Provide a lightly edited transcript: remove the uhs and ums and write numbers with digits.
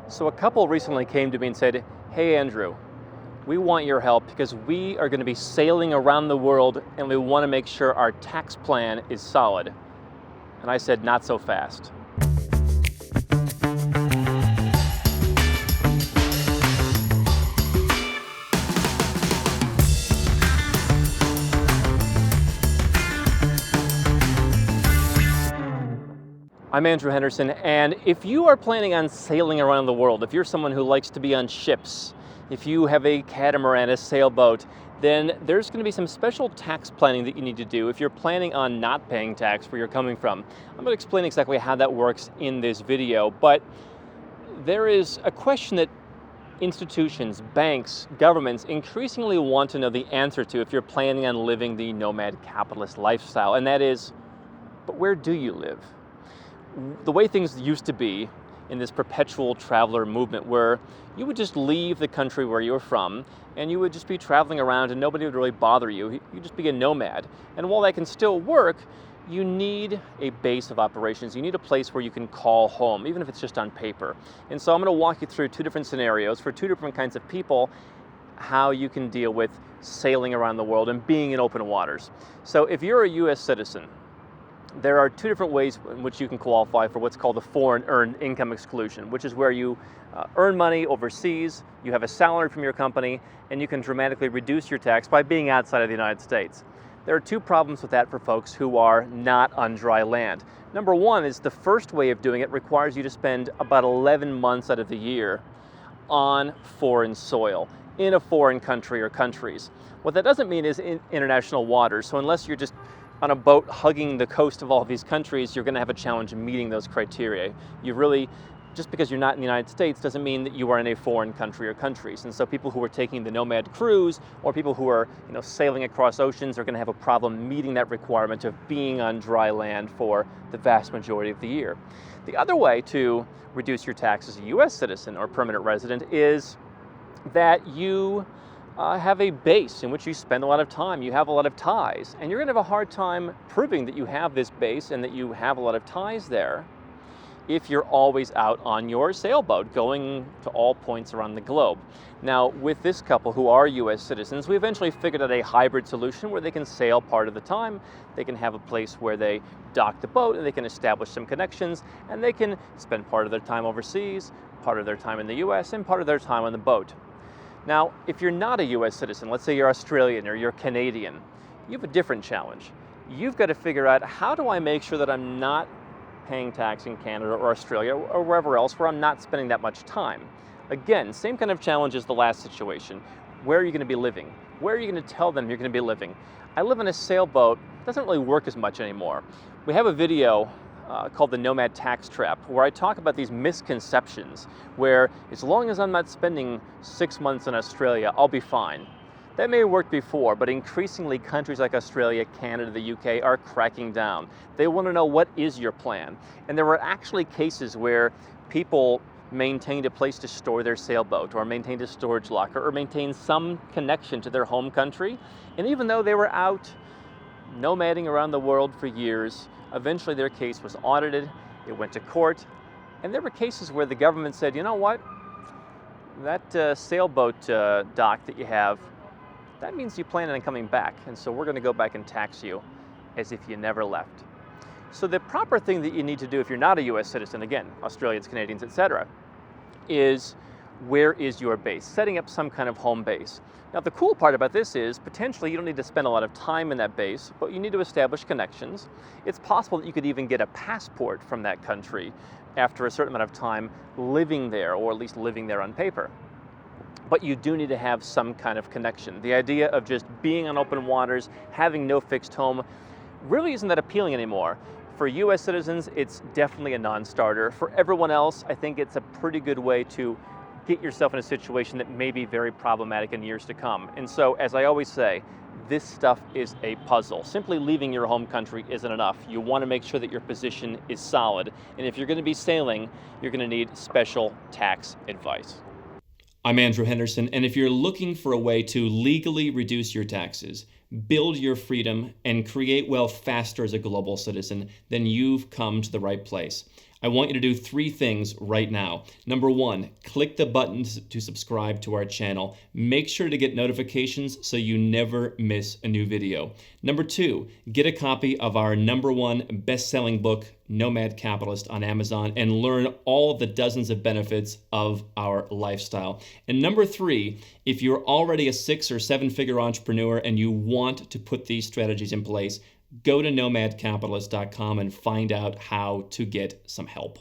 So a couple recently came to me and said, "Hey Andrew, we want your help because we are going to be sailing around the world and we want to make sure our tax plan is solid." And I said, "Not so fast." I'm Andrew Henderson, and if you are planning on sailing around the world, if you're someone who likes to be on ships, if you have a catamaran, a sailboat, then there's going to be some special tax planning that you need to do if you're planning on not paying tax where you're coming from. I'm going to explain exactly how that works in this video, but there is a question that institutions, banks, governments increasingly want to know the answer to if you're planning on living the nomad capitalist lifestyle, and that is, but where do you live? The way things used to be in this perpetual traveler movement, where you would just leave the country where you were from and you would just be traveling around and nobody would really bother you. You'd just be a nomad. And while that can still work, you need a base of operations. You need a place where you can call home, even if it's just on paper. And so I'm going to walk you through two different scenarios for two different kinds of people, how you can deal with sailing around the world and being in open waters. So if you're a US citizen, there are two different ways in which you can qualify for what's called the foreign earned income exclusion, which is where you earn money overseas, you have a salary from your company, and you can dramatically reduce your tax by being outside of the United States. There are two problems with that for folks who are not on dry land. Number one is the first way of doing it requires you to spend about 11 months out of the year on foreign soil, in a foreign country or countries. What that doesn't mean is in international waters, so unless you're just on a boat hugging the coast of all of these countries, you're going to have a challenge in meeting those criteria. Just because you're not in the United States doesn't mean that you are in a foreign country or countries. And so people who are taking the nomad cruise or people who are sailing across oceans are going to have a problem meeting that requirement of being on dry land for the vast majority of the year. The other way to reduce your tax as a US citizen or permanent resident is that you have a base in which you spend a lot of time, you have a lot of ties, and you're going to have a hard time proving that you have this base and that you have a lot of ties there if you're always out on your sailboat going to all points around the globe. Now, with this couple who are US citizens, we eventually figured out a hybrid solution where they can sail part of the time, they can have a place where they dock the boat and they can establish some connections, and they can spend part of their time overseas, part of their time in the US, and part of their time on the boat. Now, if you're not a US citizen, let's say you're Australian or you're Canadian, you have a different challenge. You've got to figure out, how do I make sure that I'm not paying tax in Canada or Australia or wherever else where I'm not spending that much time? Again, same kind of challenge as the last situation. Where are you going to be living? Where are you going to tell them you're going to be living? I live in a sailboat. It doesn't really work as much anymore. We have a video called the Nomad Tax Trap, where I talk about these misconceptions where as long as I'm not spending 6 months in Australia, I'll be fine. That may have worked before, but increasingly countries like Australia, Canada, the UK are cracking down. They want to know, what is your plan? And there were actually cases where people maintained a place to store their sailboat or maintained a storage locker or maintained some connection to their home country. And even though they were out nomading around the world for years, eventually their case was audited, it went to court, and there were cases where the government said, you know what, that sailboat dock that you have, that means you plan on coming back, and so we're going to go back and tax you as if you never left. So the proper thing that you need to do if you're not a US citizen, again, Australians, Canadians, etc., is, where is your base? Setting up some kind of home base. Now, the cool part about this is potentially you don't need to spend a lot of time in that base, but you need to establish connections. It's possible that you could even get a passport from that country after a certain amount of time living there, or at least living there on paper. But you do need to have some kind of connection. The idea of just being on open waters, having no fixed home, really isn't that appealing anymore. For US citizens, it's definitely a non-starter. For everyone else, I think it's a pretty good way to get yourself in a situation that may be very problematic in years to come. And so, as I always say, this stuff is a puzzle. Simply leaving your home country isn't enough. You want to make sure that your position is solid. And if you're going to be sailing, you're going to need special tax advice. I'm Andrew Henderson, and if you're looking for a way to legally reduce your taxes, build your freedom, and create wealth faster as a global citizen, then you've come to the right place. I want you to do 3 things right now. Number 1, click the button to subscribe to our channel. Make sure to get notifications so you never miss a new video. Number 2, get a copy of our #1 best-selling book, Nomad Capitalist, on Amazon and learn all of the dozens of benefits of our lifestyle. And number 3, if you're already a 6 or 7-figure entrepreneur and you want to put these strategies in place, go to nomadcapitalist.com and find out how to get some help.